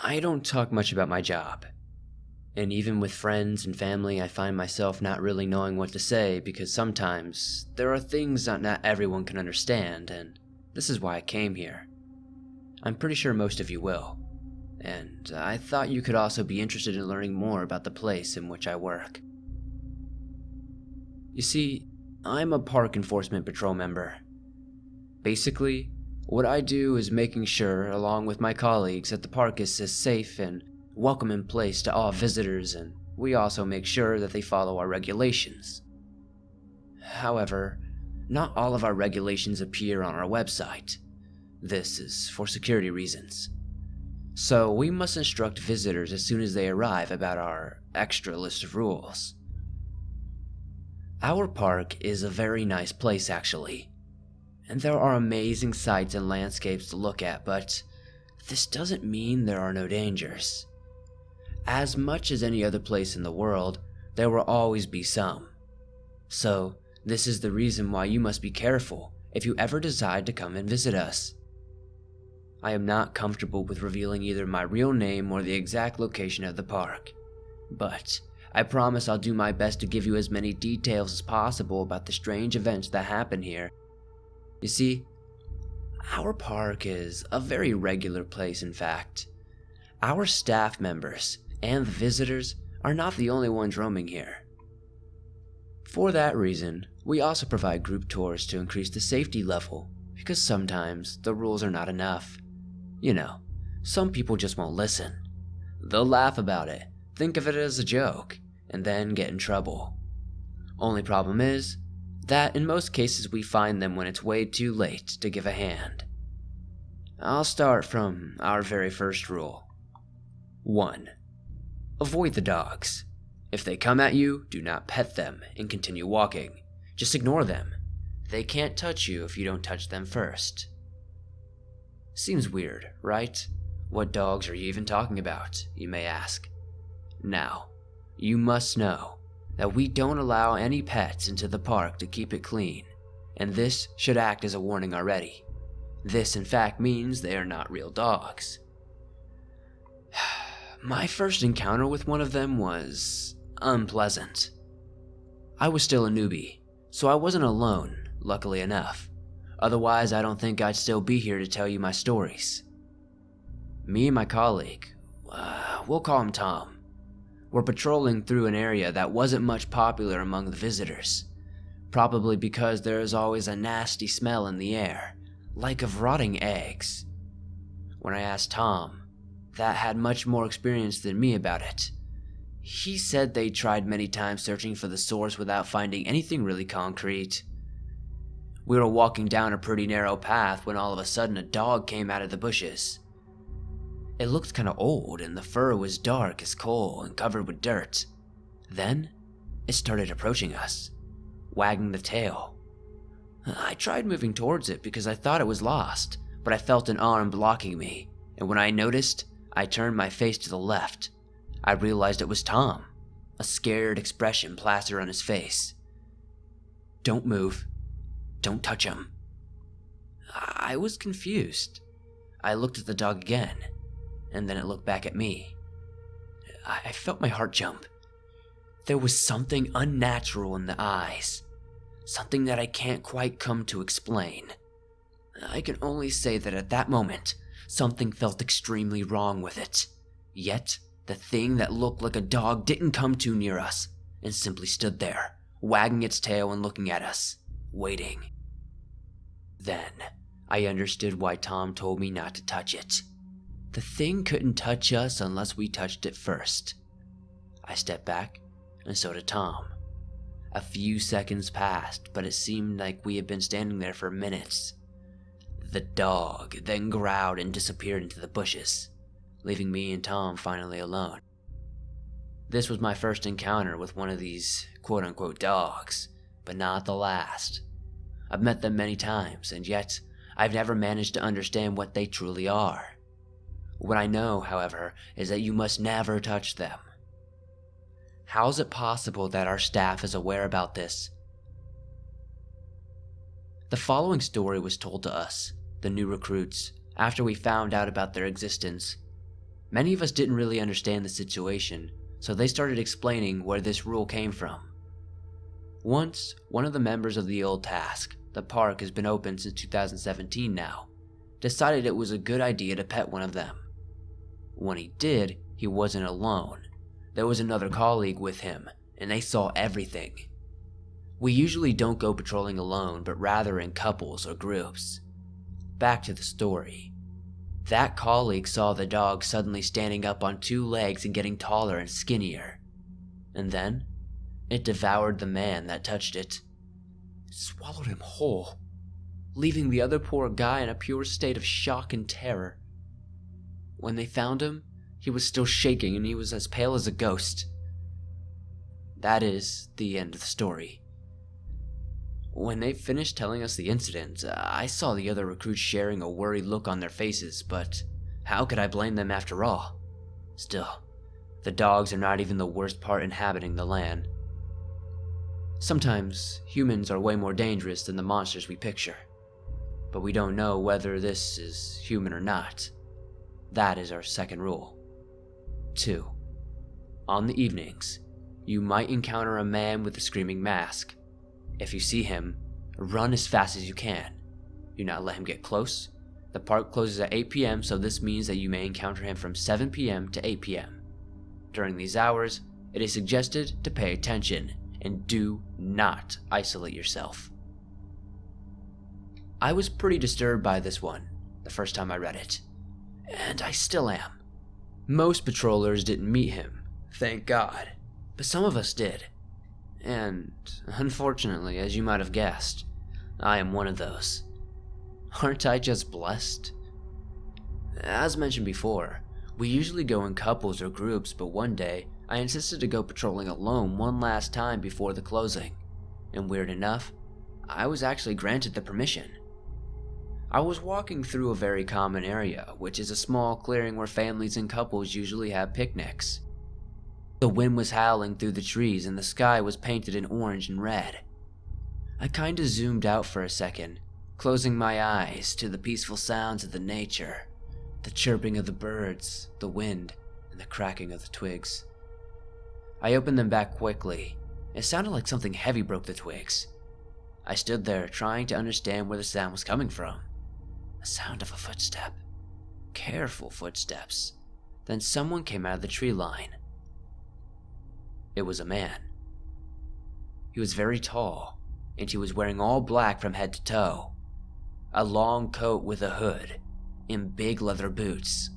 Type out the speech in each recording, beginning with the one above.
I don't talk much about my job. And even with friends and family, I find myself not really knowing what to say because sometimes there are things that not everyone can understand, and this is why I came here. I'm pretty sure most of you will. And I thought you could also be interested in learning more about the place in which I work. You see, I'm a park enforcement patrol member. Basically, what I do is making sure, along with my colleagues, that the park is a safe and welcoming place to all visitors, and we also make sure that they follow our regulations. However, not all of our regulations appear on our website. This is for security reasons. So we must instruct visitors as soon as they arrive about our extra list of rules. Our park is a very nice place, actually, and there are amazing sights and landscapes to look at, but this doesn't mean there are no dangers. As much as any other place in the world, there will always be some. So, this is the reason why you must be careful if you ever decide to come and visit us. I am not comfortable with revealing either my real name or the exact location of the park, but I promise I'll do my best to give you as many details as possible about the strange events that happen here. You see, our park is a very regular place, in fact. Our staff members and the visitors are not the only ones roaming here. For that reason, we also provide group tours to increase the safety level, because sometimes the rules are not enough. You know, some people just won't listen. They'll laugh about it, think of it as a joke, and then get in trouble. Only problem is that in most cases we find them when it's way too late to give a hand. I'll start from our very first rule. 1. Avoid the dogs. If they come at you, do not pet them and continue walking. Just ignore them. They can't touch you if you don't touch them first. Seems weird, right? What dogs are you even talking about, you may ask. Now, you must know that we don't allow any pets into the park to keep it clean, and this should act as a warning already. This in fact means they are not real dogs. My first encounter with one of them was unpleasant. I was still a newbie, so I wasn't alone, luckily enough. Otherwise, I don't think I'd still be here to tell you my stories. Me and my colleague, we'll call him Tom, were patrolling through an area that wasn't much popular among the visitors, probably because there is always a nasty smell in the air, like of rotting eggs. When I asked Tom, that had much more experience than me about it, he said they tried many times searching for the source without finding anything really concrete. We were walking down a pretty narrow path when all of a sudden a dog came out of the bushes. It looked kinda old and the fur was dark as coal and covered with dirt. Then, it started approaching us, wagging the tail. I tried moving towards it because I thought it was lost, but I felt an arm blocking me, and when I noticed, I turned my face to the left. I realized it was Tom, a scared expression plastered on his face. Don't move. Don't touch him. I was confused. I looked at the dog again, and then it looked back at me. I felt my heart jump. There was something unnatural in the eyes, something that I can't quite come to explain. I can only say that at that moment, something felt extremely wrong with it. Yet, the thing that looked like a dog didn't come too near us, and simply stood there, wagging its tail and looking at us, waiting. Then, I understood why Tom told me not to touch it. The thing couldn't touch us unless we touched it first. I stepped back, and so did Tom. A few seconds passed, but it seemed like we had been standing there for minutes. The dog then growled and disappeared into the bushes, leaving me and Tom finally alone. This was my first encounter with one of these quote-unquote dogs, but not the last. I've met them many times, and yet I've never managed to understand what they truly are. What I know, however, is that you must never touch them. How is it possible that our staff is aware about this? The following story was told to us, the new recruits, after we found out about their existence. Many of us didn't really understand the situation, so they started explaining where this rule came from. Once, one of the members of the old task, the park has been open since 2017 now, decided it was a good idea to pet one of them. When he did, he wasn't alone. There was another colleague with him, and they saw everything. We usually don't go patrolling alone, but rather in couples or groups. Back to the story. That colleague saw the dog suddenly standing up on two legs and getting taller and skinnier. And then, it devoured the man that touched it. It swallowed him whole, leaving the other poor guy in a pure state of shock and terror. When they found him, he was still shaking and he was as pale as a ghost. That is the end of the story. When they finished telling us the incident, I saw the other recruits sharing a worried look on their faces, but how could I blame them after all? Still, the dogs are not even the worst part inhabiting the land. Sometimes, humans are way more dangerous than the monsters we picture, but we don't know whether this is human or not. That is our second rule. 2. On the evenings, you might encounter a man with a screaming mask. If you see him, run as fast as you can. Do not let him get close. The park closes at 8 p.m., so this means that you may encounter him from 7 p.m. to 8 p.m. During these hours, it is suggested to pay attention and do not isolate yourself. I was pretty disturbed by this one the first time I read it, and I still am. Most patrollers didn't meet him, thank God, but some of us did. And, unfortunately, as you might have guessed, I am one of those. Aren't I just blessed? As mentioned before, we usually go in couples or groups, but one day, I insisted to go patrolling alone one last time before the closing. And weird enough, I was actually granted the permission. I was walking through a very common area, which is a small clearing where families and couples usually have picnics. The wind was howling through the trees and the sky was painted in orange and red. I kinda zoomed out for a second, closing my eyes to the peaceful sounds of the nature, the chirping of the birds, the wind, and the cracking of the twigs. I opened them back quickly. It sounded like something heavy broke the twigs. I stood there trying to understand where the sound was coming from. The sound of a footstep. Careful footsteps. Then someone came out of the tree line. It was a man. He was very tall, and he was wearing all black from head to toe. A long coat with a hood, and big leather boots.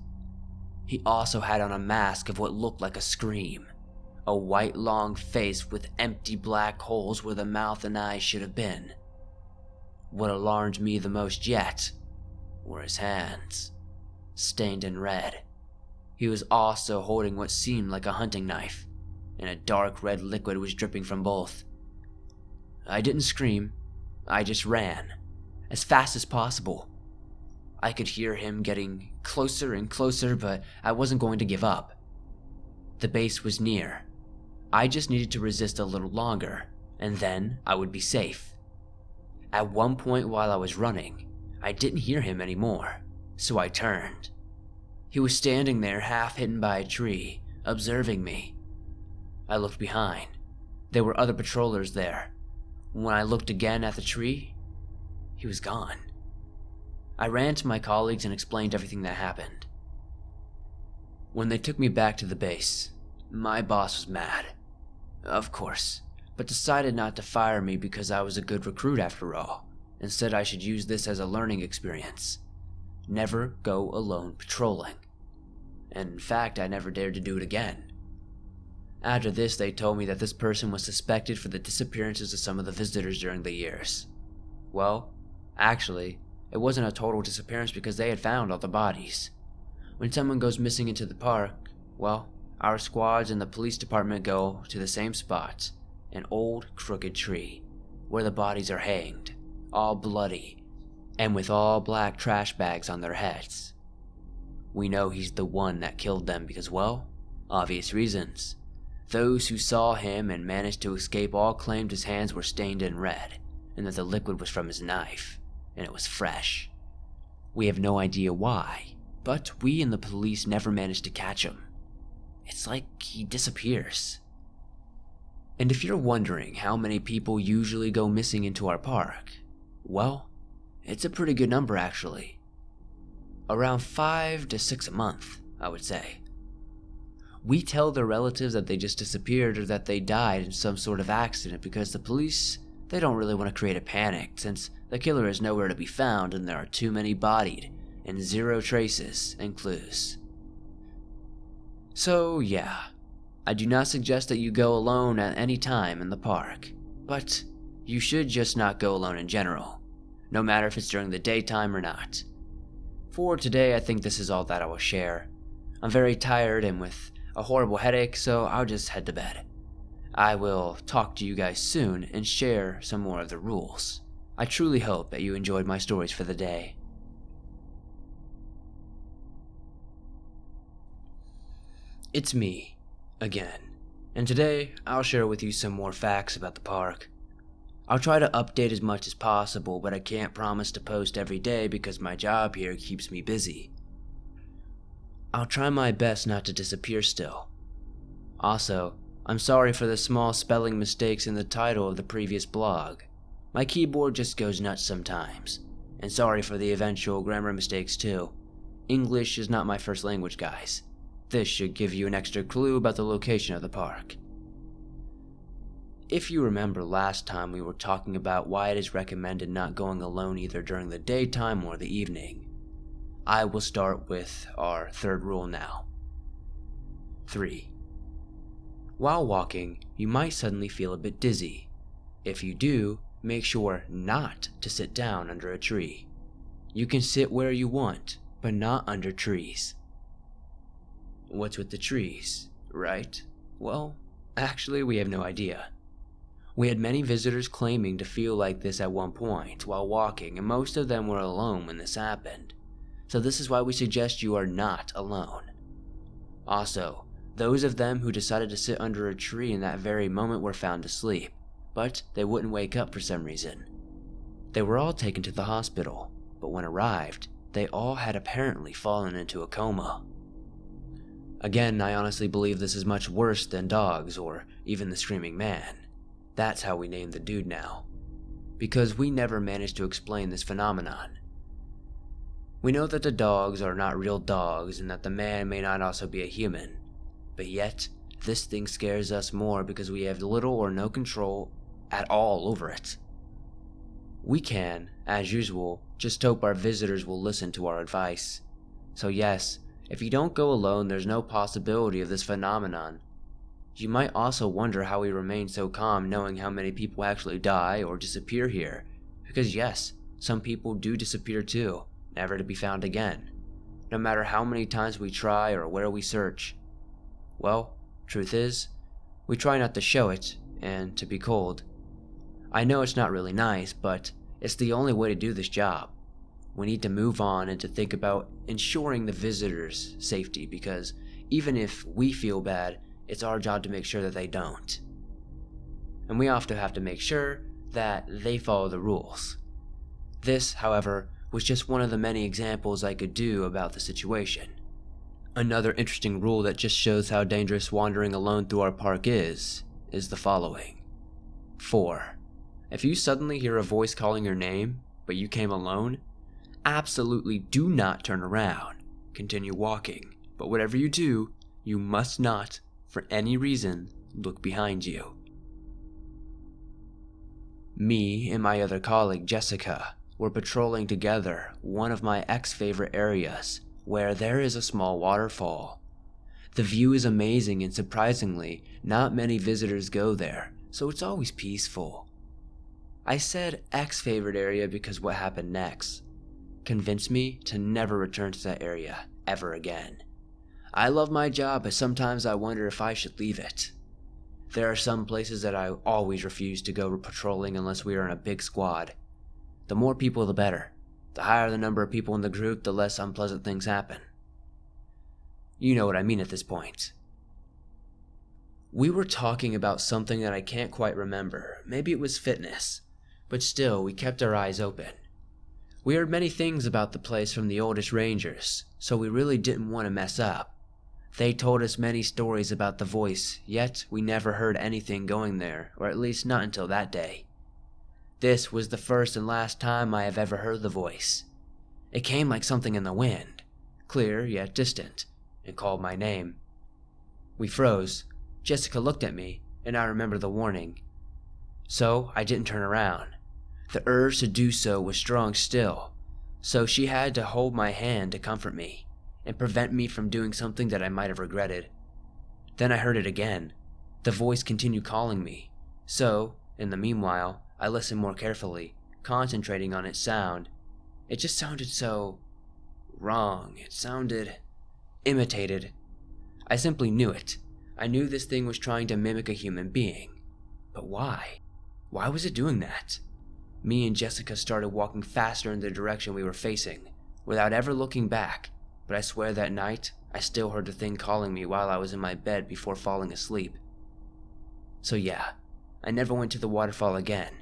He also had on a mask of what looked like a scream. A white long face with empty black holes where the mouth and eyes should have been. What alarmed me the most yet were his hands, stained in red. He was also holding what seemed like a hunting knife, and a dark red liquid was dripping from both. I didn't scream, I just ran, as fast as possible. I could hear him getting closer and closer, but I wasn't going to give up. The base was near. I just needed to resist a little longer, and then I would be safe. At one point while I was running, I didn't hear him anymore, so I turned. He was standing there half hidden by a tree, observing me. I looked behind. There were other patrollers there. When I looked again at the tree, he was gone. I ran to my colleagues and explained everything that happened. When they took me back to the base, my boss was mad. Of course, but decided not to fire me because I was a good recruit after all, and said I should use this as a learning experience. Never go alone patrolling. And in fact, I never dared to do it again. After this, they told me that this person was suspected for the disappearances of some of the visitors during the years. Well, actually, it wasn't a total disappearance because they had found all the bodies. When someone goes missing into the park, well, our squads and the police department go to the same spot, an old crooked tree, where the bodies are hanged, all bloody, and with all black trash bags on their heads. We know he's the one that killed them because, well, obvious reasons. Those who saw him and managed to escape all claimed his hands were stained in red, and that the liquid was from his knife, and it was fresh. We have no idea why, but we and the police never managed to catch him. It's like he disappears. And if you're wondering how many people usually go missing into our park, well, it's a pretty good number actually. Around 5 to 6 a month, I would say. We tell their relatives that they just disappeared or that they died in some sort of accident because the police, they don't really want to create a panic since the killer is nowhere to be found and there are too many bodied and 0 traces and clues. So yeah, I do not suggest that you go alone at any time in the park, but you should just not go alone in general, no matter if it's during the daytime or not. For today, I think this is all that I will share. I'm very tired and with a horrible headache, so I'll just head to bed. I will talk to you guys soon and share some more of the rules. I truly hope that you enjoyed my stories for the day. It's me, again, and today I'll share with you some more facts about the park. I'll try to update as much as possible, but I can't promise to post every day because my job here keeps me busy. I'll try my best not to disappear still. Also, I'm sorry for the small spelling mistakes in the title of the previous blog. My keyboard just goes nuts sometimes, and sorry for the eventual grammar mistakes too. English is not my first language, guys. This should give you an extra clue about the location of the park. If you remember last time we were talking about why it is recommended not going alone either during the daytime or the evening, I will start with our third rule now. 3. While walking, you might suddenly feel a bit dizzy. If you do, make sure not to sit down under a tree. You can sit where you want, but not under trees. What's with the trees, right? Well, actually we have no idea. We had many visitors claiming to feel like this at one point while walking, and most of them were alone when this happened. So this is why we suggest you are not alone. Also, those of them who decided to sit under a tree in that very moment were found asleep, but they wouldn't wake up for some reason. They were all taken to the hospital, but when arrived, they all had apparently fallen into a coma. Again, I honestly believe this is much worse than dogs or even the screaming man. That's how we name the dude now, because we never managed to explain this phenomenon. We know that the dogs are not real dogs and that the man may not also be a human, but yet this thing scares us more because we have little or no control at all over it. We can, as usual, just hope our visitors will listen to our advice. So yes, if you don't go alone, there's no possibility of this phenomenon. You might also wonder how we remain so calm knowing how many people actually die or disappear here, because yes, some people do disappear too, never to be found again, no matter how many times we try or where we search. Well, truth is, we try not to show it, and to be cold. I know it's not really nice, but it's the only way to do this job. We need to move on and to think about ensuring the visitors' safety, because even if we feel bad, it's our job to make sure that they don't. And we also have to make sure that they follow the rules. This, however, was just one of the many examples I could do about the situation. Another interesting rule that just shows how dangerous wandering alone through our park is the following. 4. If you suddenly hear a voice calling your name, but you came alone, absolutely do not turn around. Continue walking, but whatever you do, you must not, for any reason, look behind you. Me and my other colleague, Jessica, were patrolling together one of my ex-favorite areas, where there is a small waterfall. The view is amazing and surprisingly, not many visitors go there, so it's always peaceful. I said ex-favorite area because what happened next convinced me to never return to that area ever again. I love my job, but sometimes I wonder if I should leave it. There are some places that I always refuse to go patrolling unless we are in a big squad. The more people, the better. The higher the number of people in the group, the less unpleasant things happen. You know what I mean at this point. We were talking about something that I can't quite remember. Maybe it was fitness. But still, we kept our eyes open. We heard many things about the place from the oldest rangers, so we really didn't want to mess up. They told us many stories about the voice, yet we never heard anything going there, or at least not until that day. This was the first and last time I have ever heard the voice. It came like something in the wind, clear yet distant, and called my name. We froze. Jessica looked at me, and I remember the warning. So I didn't turn around. The urge to do so was strong still, so she had to hold my hand to comfort me and prevent me from doing something that I might have regretted. Then I heard it again. The voice continued calling me, so, in the meanwhile, I listened more carefully, concentrating on its sound. It just sounded so wrong. It sounded imitated. I simply knew it. I knew this thing was trying to mimic a human being. But why? Why was it doing that? Me and Jessica started walking faster in the direction we were facing, without ever looking back, but I swear that night, I still heard the thing calling me while I was in my bed before falling asleep. So yeah, I never went to the waterfall again.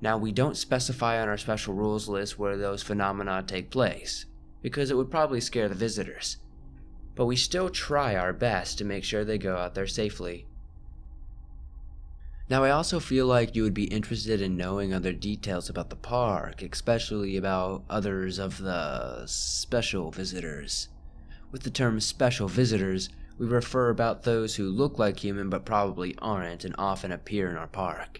Now, we don't specify on our special rules list where those phenomena take place, because it would probably scare the visitors, but we still try our best to make sure they go out there safely. Now, I also feel like you would be interested in knowing other details about the park, especially about others of the special visitors. With the term special visitors, we refer about those who look like human but probably aren't and often appear in our park.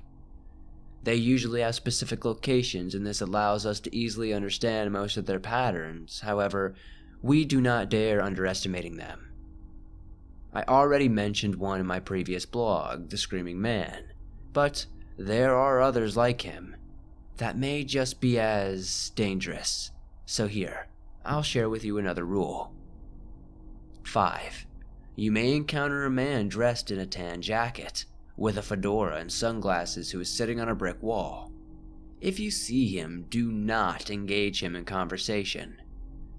They usually have specific locations, and this allows us to easily understand most of their patterns. However, we do not dare underestimating them. I already mentioned one in my previous blog, the Screaming Man, but there are others like him that may just be as dangerous. So here, I'll share with you another rule. 5. You may encounter a man dressed in a tan jacket, with a fedora and sunglasses who is sitting on a brick wall. If you see him, do not engage him in conversation.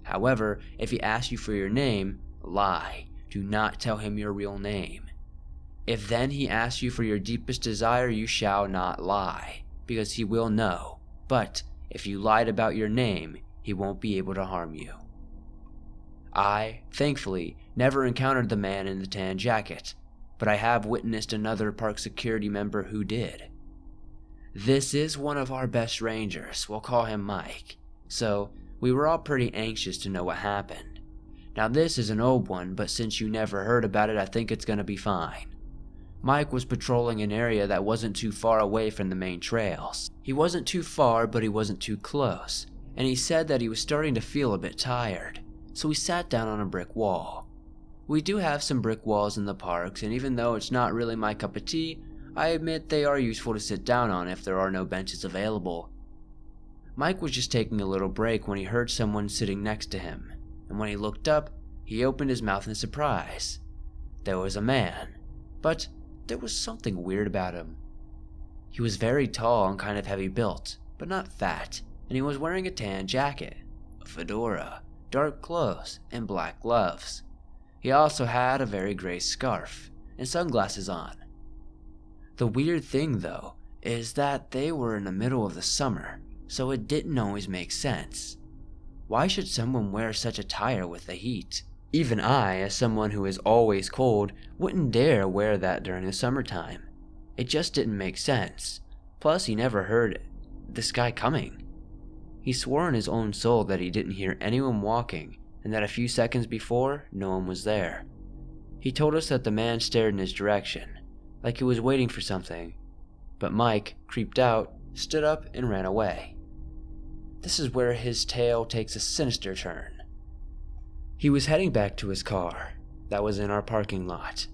However, if he asks you for your name, lie. Do not tell him your real name. If then he asks you for your deepest desire, you shall not lie, because he will know. But if you lied about your name, he won't be able to harm you. I, thankfully, never encountered the man in the tan jacket, but I have witnessed another park security member who did. This is one of our best rangers, we'll call him Mike, so we were all pretty anxious to know what happened. Now this is an old one, but since you never heard about it, I think it's gonna be fine. Mike was patrolling an area that wasn't too far away from the main trails. He wasn't too far, but he wasn't too close, and he said that he was starting to feel a bit tired, so he sat down on a brick wall. We do have some brick walls in the parks, and even though it's not really my cup of tea, I admit they are useful to sit down on if there are no benches available. Mike was just taking a little break when he heard someone sitting next to him, and when he looked up, he opened his mouth in surprise. There was a man, but there was something weird about him. He was very tall and kind of heavy built, but not fat, and he was wearing a tan jacket, a fedora, dark clothes, and black gloves. He also had a very gray scarf and sunglasses on. The weird thing, though, is that they were in the middle of the summer, so it didn't always make sense. Why should someone wear such attire with the heat? Even I, as someone who is always cold, wouldn't dare wear that during the summertime. It just didn't make sense. Plus, he never heard this guy coming. He swore in his own soul that he didn't hear anyone walking, and that a few seconds before, no one was there. He told us that the man stared in his direction, like he was waiting for something, but Mike, creeped out, stood up and ran away. This is where his tale takes a sinister turn. He was heading back to his car, that was in our parking lot,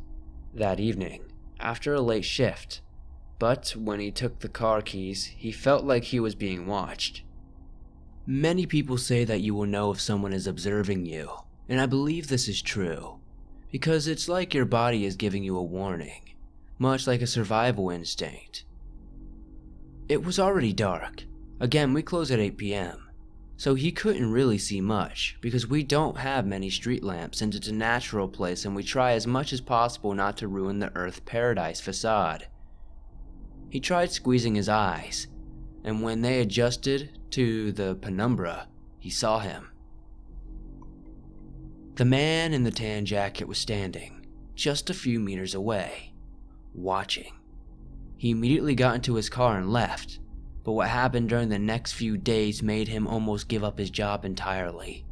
that evening, after a late shift, but when he took the car keys, he felt like he was being watched. Many people say that you will know if someone is observing you, and I believe this is true, because it's like your body is giving you a warning, much like a survival instinct. It was already dark. Again, we close at 8 p.m., so he couldn't really see much, because we don't have many street lamps and it's a natural place and we try as much as possible not to ruin the Earth Paradise facade. He tried squeezing his eyes, and when they adjusted to the penumbra, he saw him. The man in the tan jacket was standing just a few meters away, watching. He immediately got into his car and left, but what happened during the next few days made him almost give up his job entirely.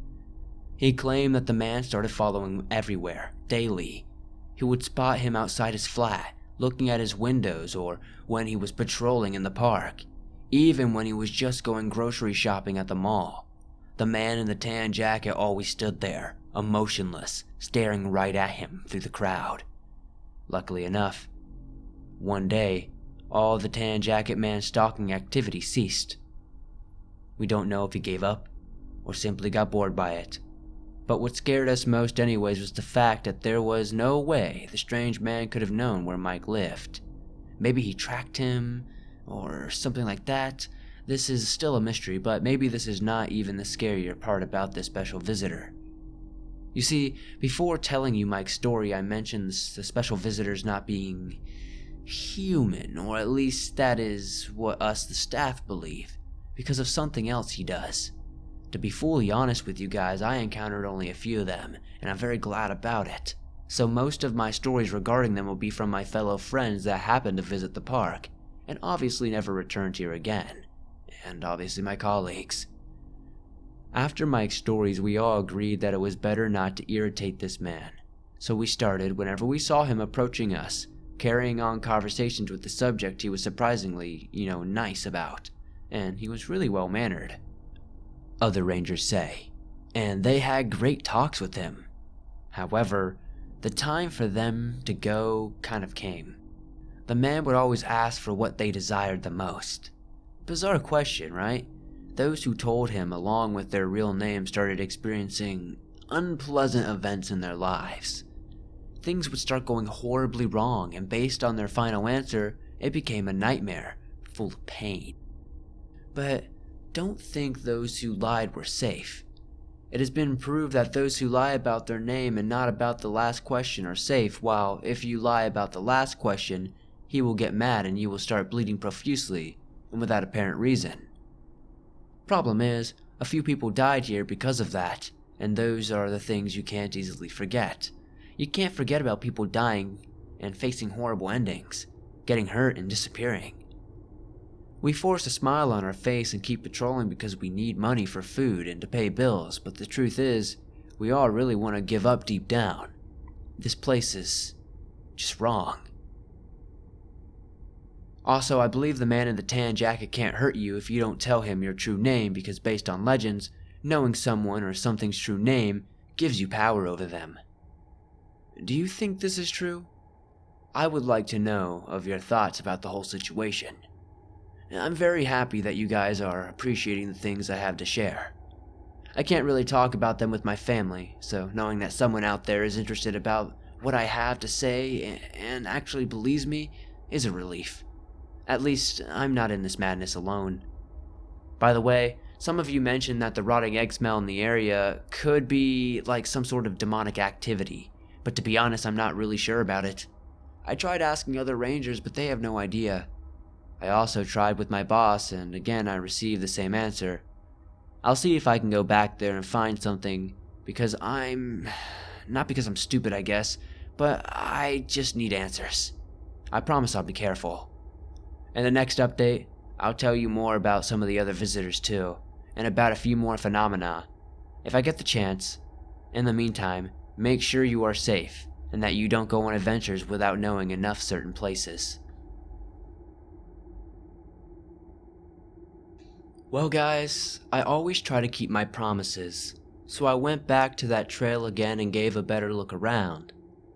He claimed that the man started following him everywhere, daily. He would spot him outside his flat, looking at his windows, or when he was patrolling in the park, even when he was just going grocery shopping at the mall. The man in the tan jacket always stood there, emotionless, staring right at him through the crowd. Luckily enough, one day, all the tan jacket man's stalking activity ceased. We don't know if he gave up or simply got bored by it. But what scared us most anyways was the fact that there was no way the strange man could have known where Mike lived. Maybe he tracked him, or something like that. This is still a mystery, but maybe this is not even the scarier part about this special visitor. You see, before telling you Mike's story, I mentioned the special visitor's not being human, or at least that is what us, the staff, believe, because of something else he does. To be fully honest with you guys, I encountered only a few of them, and I'm very glad about it. So most of my stories regarding them will be from my fellow friends that happened to visit the park, and obviously never returned here again, and obviously my colleagues. After Mike's stories, we all agreed that it was better not to irritate this man, so we started, whenever we saw him approaching us, carrying on conversations with the subject he was surprisingly, nice about, and he was really well-mannered, other rangers say, and they had great talks with him. However, the time for them to go kind of came. The man would always ask for what they desired the most. Bizarre question, right? Those who told him, along with their real names, started experiencing unpleasant events in their lives. Things would start going horribly wrong, and based on their final answer, it became a nightmare, full of pain. But don't think those who lied were safe. It has been proved that those who lie about their name and not about the last question are safe, while if you lie about the last question, he will get mad and you will start bleeding profusely and without apparent reason. Problem is, a few people died here because of that, and those are the things you can't easily forget. You can't forget about people dying and facing horrible endings, getting hurt and disappearing. We force a smile on our face and keep patrolling because we need money for food and to pay bills, but the truth is, we all really want to give up deep down. This place is just wrong. Also, I believe the man in the tan jacket can't hurt you if you don't tell him your true name, because based on legends, knowing someone or something's true name gives you power over them. Do you think this is true? I would like to know of your thoughts about the whole situation. I'm very happy that you guys are appreciating the things I have to share. I can't really talk about them with my family, so knowing that someone out there is interested about what I have to say and actually believes me is a relief. At least, I'm not in this madness alone. By the way, some of you mentioned that the rotting egg smell in the area could be like some sort of demonic activity, but to be honest, I'm not really sure about it. I tried asking other rangers, but they have no idea. I also tried with my boss, and again I received the same answer. I'll see if I can go back there and find something, because not because I'm stupid, I guess, but I just need answers. I promise I'll be careful. In the next update, I'll tell you more about some of the other visitors too, and about a few more phenomena, if I get the chance. In the meantime, make sure you are safe, and that you don't go on adventures without knowing enough certain places. Well guys, I always try to keep my promises, so I went back to that trail again and gave a better look around.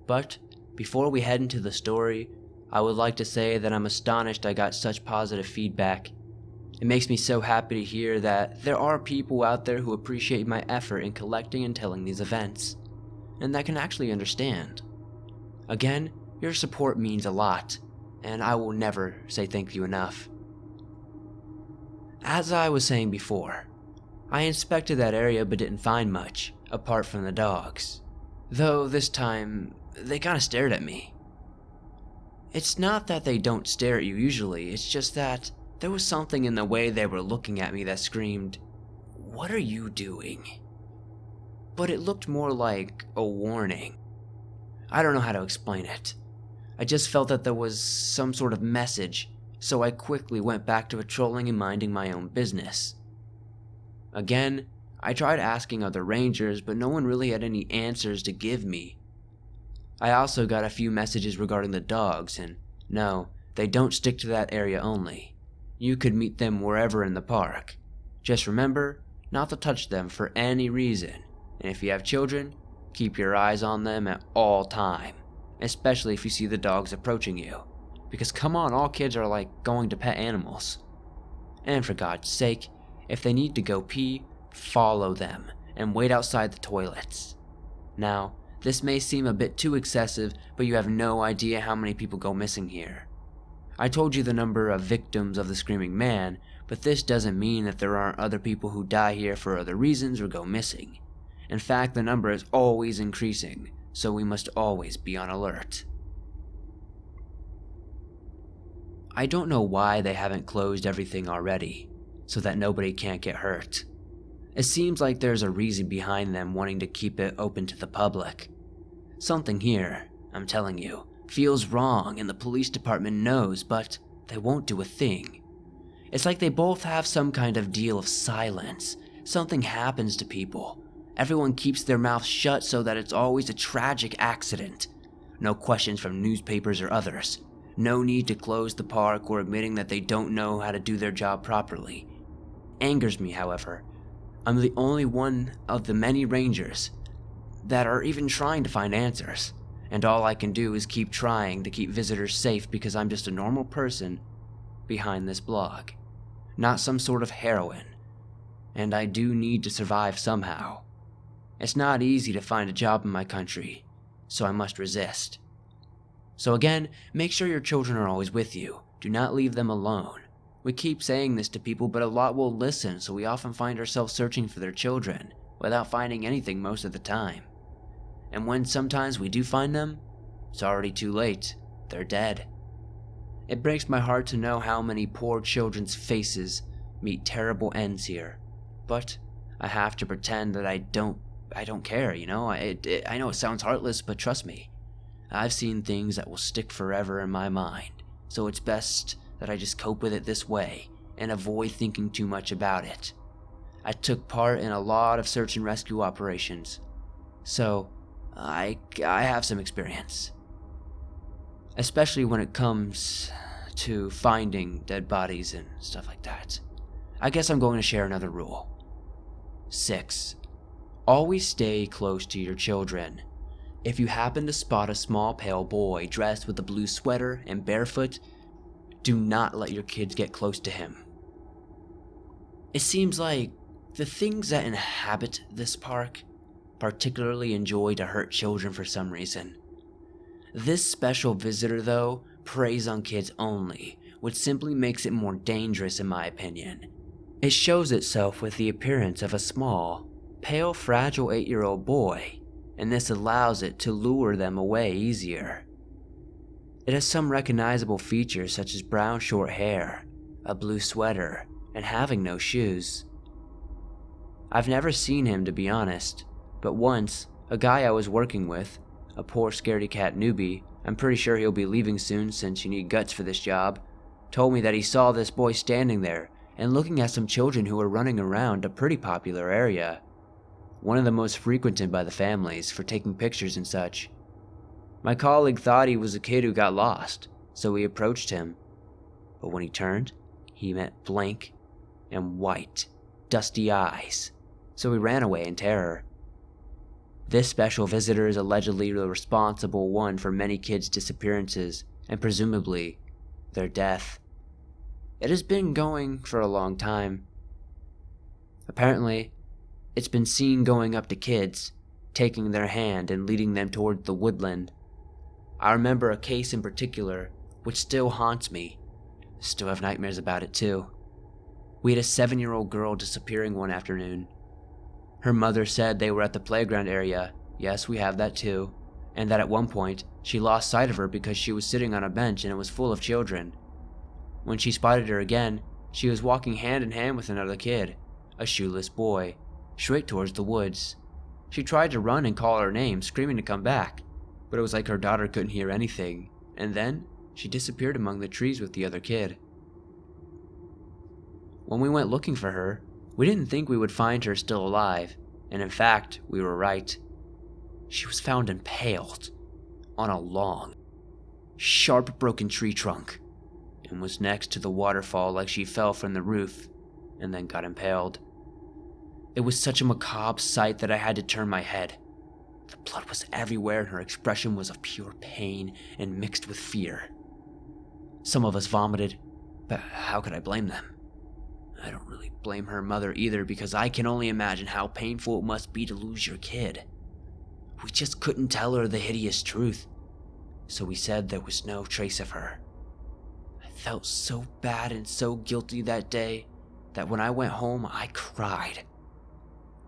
But before we head into the story, I would like to say that I'm astonished I got such positive feedback. It makes me so happy to hear that there are people out there who appreciate my effort in collecting and telling these events, and that can actually understand. Again, your support means a lot, and I will never say thank you enough. As I was saying before, I inspected that area but didn't find much, apart from the dogs. Though this time, they kinda stared at me. It's not that they don't stare at you usually, it's just that There was something in the way they were looking at me that screamed, "What are you doing?" But it looked more like a warning. I don't know how to explain it. I just felt that there was some sort of message, so I quickly went back to patrolling and minding my own business. Again, I tried asking other rangers, but no one really had any answers to give me. I also got a few messages regarding the dogs, and no, they don't stick to that area only. You could meet them wherever in the park. Just remember not to touch them for any reason, and if you have children, keep your eyes on them at all time, especially if you see the dogs approaching you, because come on, all kids are like going to pet animals. And for God's sake, if they need to go pee, follow them and wait outside the toilets. Now, this may seem a bit too excessive, but you have no idea how many people go missing here. I told you the number of victims of the Screaming Man, but this doesn't mean that there aren't other people who die here for other reasons or go missing. In fact, the number is always increasing, so we must always be on alert. I don't know why they haven't closed everything already, so that nobody can't get hurt. It seems like there's a reason behind them wanting to keep it open to the public. Something here, I'm telling you, feels wrong and the police department knows, but they won't do a thing. It's like they both have some kind of deal of silence. Something happens to people. Everyone keeps their mouths shut so that it's always a tragic accident. No questions from newspapers or others. No need to close the park or admitting that they don't know how to do their job properly. Angers me, however. I'm the only one of the many rangers that are even trying to find answers, and all I can do is keep trying to keep visitors safe because I'm just a normal person behind this blog, not some sort of heroine, and I do need to survive somehow. It's not easy to find a job in my country, so I must resist. So again, make sure your children are always with you. Do not leave them alone. We keep saying this to people, but a lot won't listen, so we often find ourselves searching for their children without finding anything most of the time. And when sometimes we do find them, it's already too late. They're dead. It breaks my heart to know how many poor children's faces meet terrible ends here, but I have to pretend that I don't care, you know? I know it sounds heartless, but trust me, I've seen things that will stick forever in my mind, so it's best that I just cope with it this way and avoid thinking too much about it. I took part in a lot of search and rescue operations, so I have some experience. Especially when it comes to finding dead bodies and stuff like that. I guess I'm going to share another rule. 6. Always stay close to your children. If you happen to spot a small pale boy dressed with a blue sweater and barefoot, do not let your kids get close to him. It seems like the things that inhabit this park particularly enjoy to hurt children for some reason. This special visitor, though, preys on kids only, which simply makes it more dangerous in my opinion. It shows itself with the appearance of a small, pale, fragile 8-year-old boy, and this allows it to lure them away easier. It has some recognizable features such as brown short hair, a blue sweater, and having no shoes. I've never seen him, to be honest, but once, a guy I was working with, a poor scaredy cat newbie, I'm pretty sure he'll be leaving soon since you need guts for this job, told me that he saw this boy standing there and looking at some children who were running around a pretty popular area, one of the most frequented by the families for taking pictures and such. My colleague thought he was a kid who got lost, so we approached him, but when he turned, he met blank and white, dusty eyes, so we ran away in terror. This special visitor is allegedly the responsible one for many kids' disappearances and presumably their death. It has been going for a long time. Apparently, it's been seen going up to kids, taking their hand and leading them toward the woodland. I remember a case in particular, which still haunts me. Still have nightmares about it too. We had a 7-year-old girl disappearing one afternoon. Her mother said they were at the playground area, yes, we have that too, and that at one point, she lost sight of her because she was sitting on a bench and it was full of children. When she spotted her again, she was walking hand in hand with another kid, a shoeless boy, straight towards the woods. She tried to run and call her name, screaming to come back, but it was like her daughter couldn't hear anything, and then she disappeared among the trees with the other kid. When we went looking for her, we didn't think we would find her still alive, and in fact, we were right. She was found impaled on a long, sharp broken tree trunk, and was next to the waterfall like she fell from the roof and then got impaled. It was such a macabre sight that I had to turn my head. The blood was everywhere and her expression was of pure pain and mixed with fear. Some of us vomited, but how could I blame them? I don't really blame her mother either, because I can only imagine how painful it must be to lose your kid. We just couldn't tell her the hideous truth, so we said there was no trace of her. I felt so bad and so guilty that day that when I went home, I cried.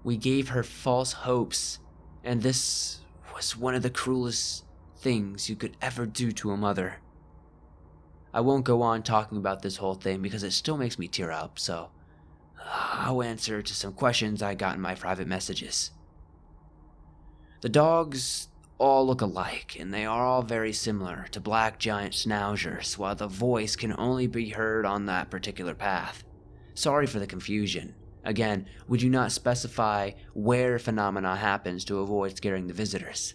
We gave her false hopes, and this was one of the cruelest things you could ever do to a mother. I won't go on talking about this whole thing because it still makes me tear up, so I'll answer to some questions I got in my private messages. The dogs all look alike, and they are all very similar to black giant schnauzers, while the voice can only be heard on that particular path. Sorry for the confusion. Again, we do not specify where phenomena happens to avoid scaring the visitors.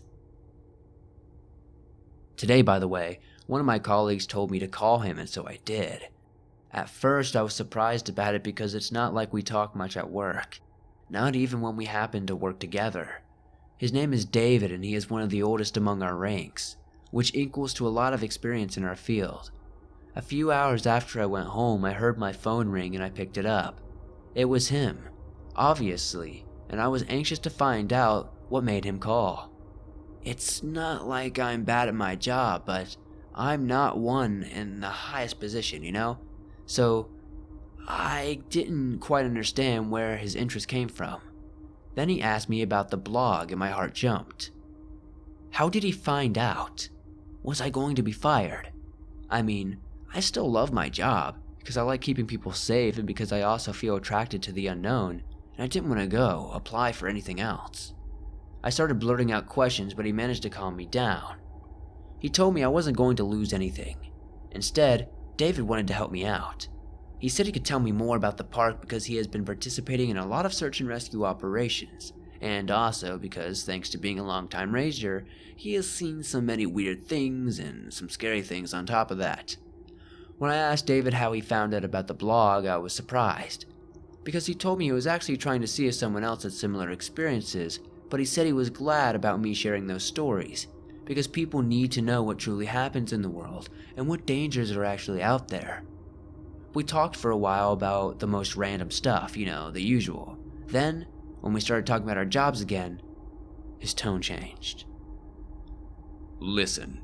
Today, by the way, one of my colleagues told me to call him, and so I did. At first, I was surprised about it because it's not like we talk much at work, not even when we happen to work together. His name is David, and he is one of the oldest among our ranks, which equals to a lot of experience in our field. A few hours after I went home, I heard my phone ring and I picked it up. It was him, obviously, and I was anxious to find out what made him call. It's not like I'm bad at my job, but I'm not one in the highest position, you know? So I didn't quite understand where his interest came from. Then he asked me about the blog and my heart jumped. How did he find out? Was I going to be fired? I mean, I still love my job because I like keeping people safe and because I also feel attracted to the unknown, and I didn't want to go apply for anything else. I started blurting out questions, but he managed to calm me down. He told me I wasn't going to lose anything. Instead, David wanted to help me out. He said he could tell me more about the park because he has been participating in a lot of search and rescue operations, and also because, thanks to being a longtime ranger, he has seen so many weird things and some scary things on top of that. When I asked David how he found out about the blog, I was surprised, because he told me he was actually trying to see if someone else had similar experiences, but he said he was glad about me sharing those stories, because people need to know what truly happens in the world and what dangers are actually out there. We talked for a while about the most random stuff, you know, the usual. Then, when we started talking about our jobs again, his tone changed. Listen,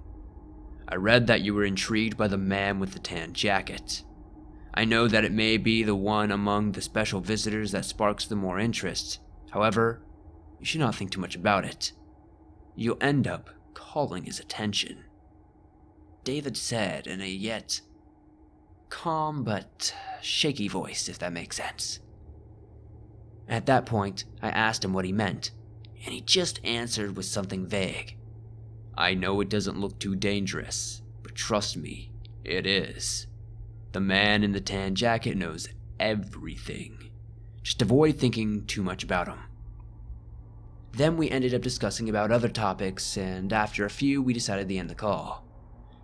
I read that you were intrigued by the man with the tan jacket. I know that it may be the one among the special visitors that sparks the more interest. However, you should not think too much about it. You'll end up calling his attention. David said in a yet calm but shaky voice, if that makes sense. At that point, I asked him what he meant, and he just answered with something vague. I know it doesn't look too dangerous, but trust me, it is. The man in the tan jacket knows everything. Just avoid thinking too much about him. Then we ended up discussing about other topics, and after a few, we decided to end the call.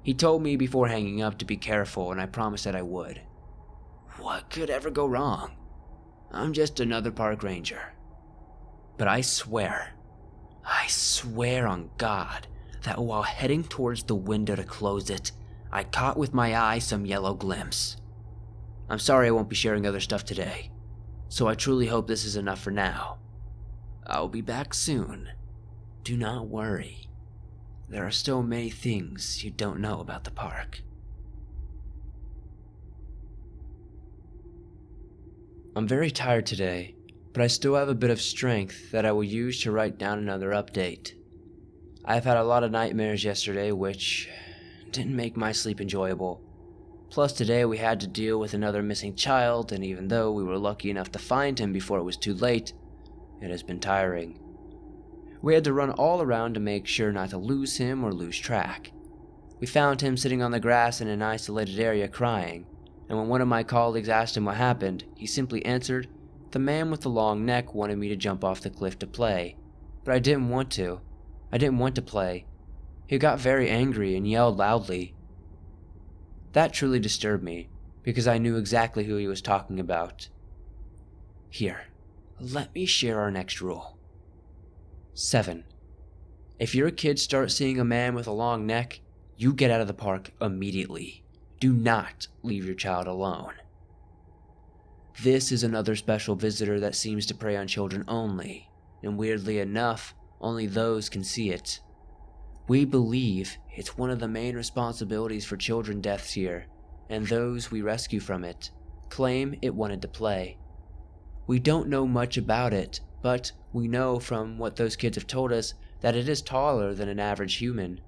He told me before hanging up to be careful, and I promised that I would. What could ever go wrong? I'm just another park ranger. But I swear on God, that while heading towards the window to close it, I caught with my eye some yellow glimpse. I'm sorry I won't be sharing other stuff today, so I truly hope this is enough for now. I'll be back soon. Do not worry. There are still many things you don't know about the park. I'm very tired today, but I still have a bit of strength that I will use to write down another update. I've had a lot of nightmares yesterday, which didn't make my sleep enjoyable, Plus today we had to deal with another missing child, and even though we were lucky enough to find him before it was too late, it has been tiring. We had to run all around to make sure not to lose him or lose track. We found him sitting on the grass in an isolated area crying, and when one of my colleagues asked him what happened, he simply answered, "The man with the long neck wanted me to jump off the cliff to play, but I didn't want to. I didn't want to play. He got very angry and yelled loudly." That truly disturbed me, because I knew exactly who he was talking about. Here, let me share our next rule. 7. If your kids start seeing a man with a long neck, you get out of the park immediately. Do not leave your child alone. This is another special visitor that seems to prey on children only, and weirdly enough, only those can see it. We believe it's one of the main responsibilities for children deaths here, and those we rescue from it claim it wanted to play. We don't know much about it, but we know from what those kids have told us that it is taller than an average human.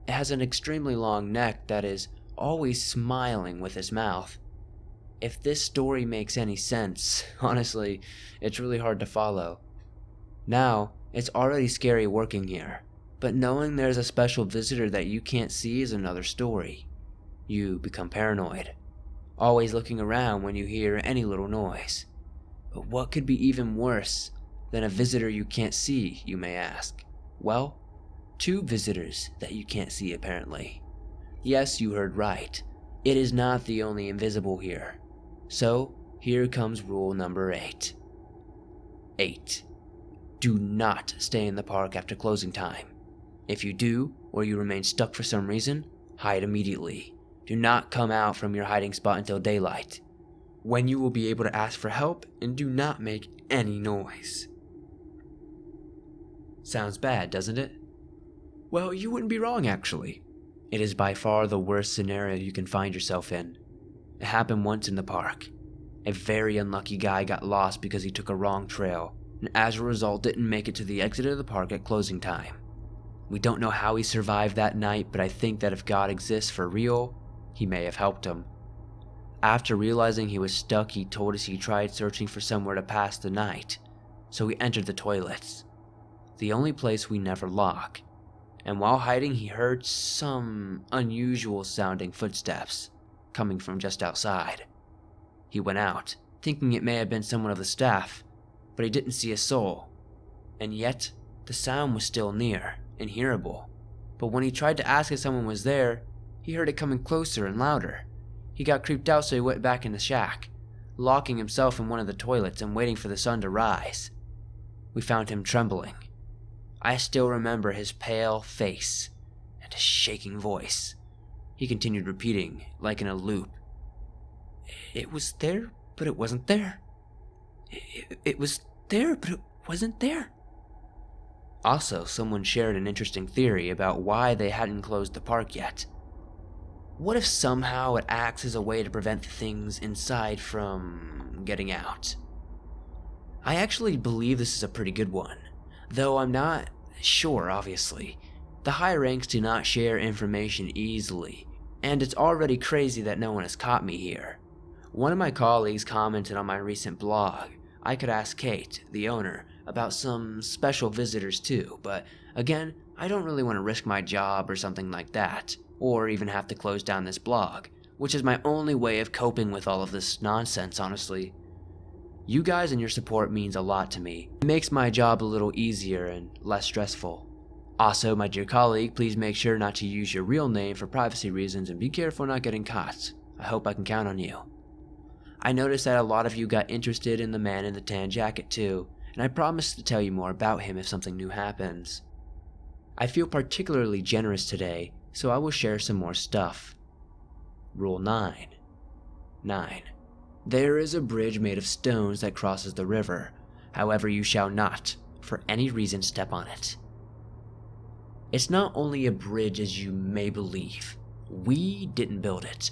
It has an extremely long neck that is always smiling with its mouth. If this story makes any sense, honestly, it's really hard to follow. Now, it's already scary working here, but knowing there's a special visitor that you can't see is another story. You become paranoid, always looking around when you hear any little noise. But what could be even worse than a visitor you can't see, you may ask? Well, 2 visitors that you can't see apparently. Yes, you heard right. It is not the only invisible here. So, here comes rule number 8. 8. Do not stay in the park after closing time. If you do, or you remain stuck for some reason, hide immediately. Do not come out from your hiding spot until daylight, when you will be able to ask for help, and do not make any noise. Sounds bad, doesn't it? Well, you wouldn't be wrong actually. It is by far the worst scenario you can find yourself in. It happened once in the park. A very unlucky guy got lost because he took a wrong trail, and as a result didn't make it to the exit of the park at closing time. We don't know how he survived that night, but I think that if God exists for real, he may have helped him. After realizing he was stuck, he told us he tried searching for somewhere to pass the night, so he entered the toilets, the only place we never lock. And while hiding, he heard some unusual sounding footsteps coming from just outside. He went out, thinking it may have been someone of the staff, but he didn't see a soul. And yet, the sound was still near and hearable. But when he tried to ask if someone was there, he heard it coming closer and louder. He got creeped out, so he went back in the shack, locking himself in one of the toilets and waiting for the sun to rise. We found him trembling. I still remember his pale face and his shaking voice. He continued repeating, like in a loop. It was there, but it wasn't there. It was there, but it wasn't there. Also, someone shared an interesting theory about why they hadn't closed the park yet. What if somehow it acts as a way to prevent the things inside from getting out? I actually believe this is a pretty good one, though I'm not sure, obviously. The high ranks do not share information easily, and it's already crazy that no one has caught me here. One of my colleagues commented on my recent blog. I could ask Kate, the owner, about some special visitors too, but again, I don't really want to risk my job or something like that, or even have to close down this blog, which is my only way of coping with all of this nonsense, honestly. You guys and your support means a lot to me. It makes my job a little easier and less stressful. Also, my dear colleague, please make sure not to use your real name for privacy reasons and be careful not getting caught. I hope I can count on you. I noticed that a lot of you got interested in the man in the tan jacket too, and I promise to tell you more about him if something new happens. I feel particularly generous today, so I will share some more stuff. Rule 9. 9. There is a bridge made of stones that crosses the river. However, you shall not, for any reason, step on it. It's not only a bridge as you may believe. We didn't build it,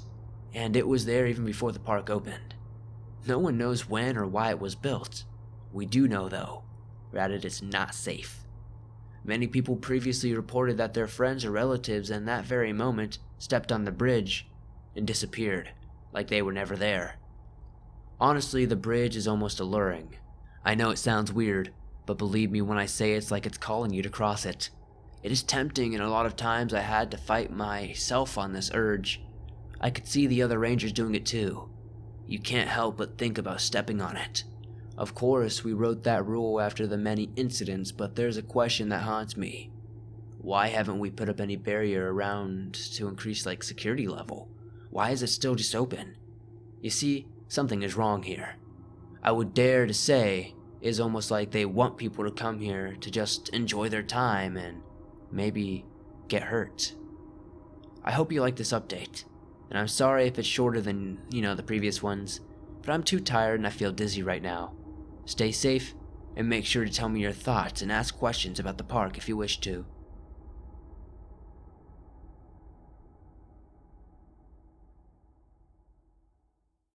and it was there even before the park opened. No one knows when or why it was built. We do know, though, that it is not safe. Many people previously reported that their friends or relatives in that very moment stepped on the bridge and disappeared, like they were never there. Honestly, the bridge is almost alluring. I know it sounds weird, but believe me when I say it's like it's calling you to cross it. It is tempting, and a lot of times I had to fight myself on this urge. I could see the other rangers doing it too. You can't help but think about stepping on it. Of course, we wrote that rule after the many incidents, but there's a question that haunts me. Why haven't we put up any barrier around to increase security level? Why is it still just open? You see, something is wrong here. I would dare to say it's almost like they want people to come here to just enjoy their time and maybe get hurt. I hope you like this update, and I'm sorry if it's shorter than, the previous ones, but I'm too tired and I feel dizzy right now. Stay safe, and make sure to tell me your thoughts and ask questions about the park if you wish to.